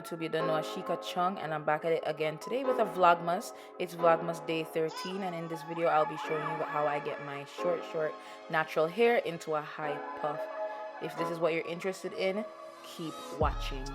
YouTube. You don't know, Shickaa Chung, and I'm back at it again today with a Vlogmas. It's Vlogmas day 13, and in this video I'll be showing you how I get my short natural hair into a high puff. If this is what you're interested in, keep watching.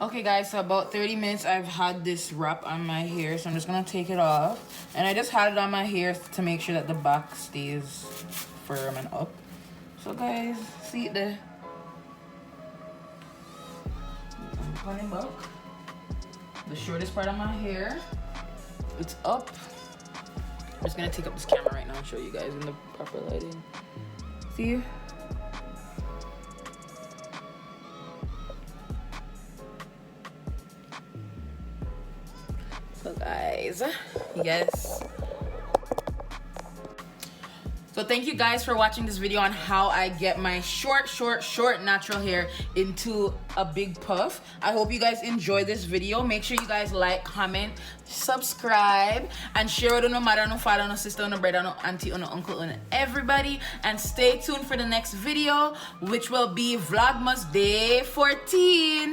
Okay guys, so about 30 minutes I've had this wrap on my hair, so I'm just gonna take it off. And I just had it on my hair to make sure that the back stays firm and up. So guys, see it there. I'm coming back. The shortest part of my hair, it's up. I'm just gonna take up this camera right now and show you guys in the proper lighting. See? So guys, yes. So thank you guys for watching this video on how I get my short natural hair into a big puff. I hope you guys enjoyed this video. Make sure you guys like, comment, subscribe, and share with no mother, no father, no sister, no brother, no auntie, no uncle, no everybody. And stay tuned for the next video, which will be Vlogmas Day 14.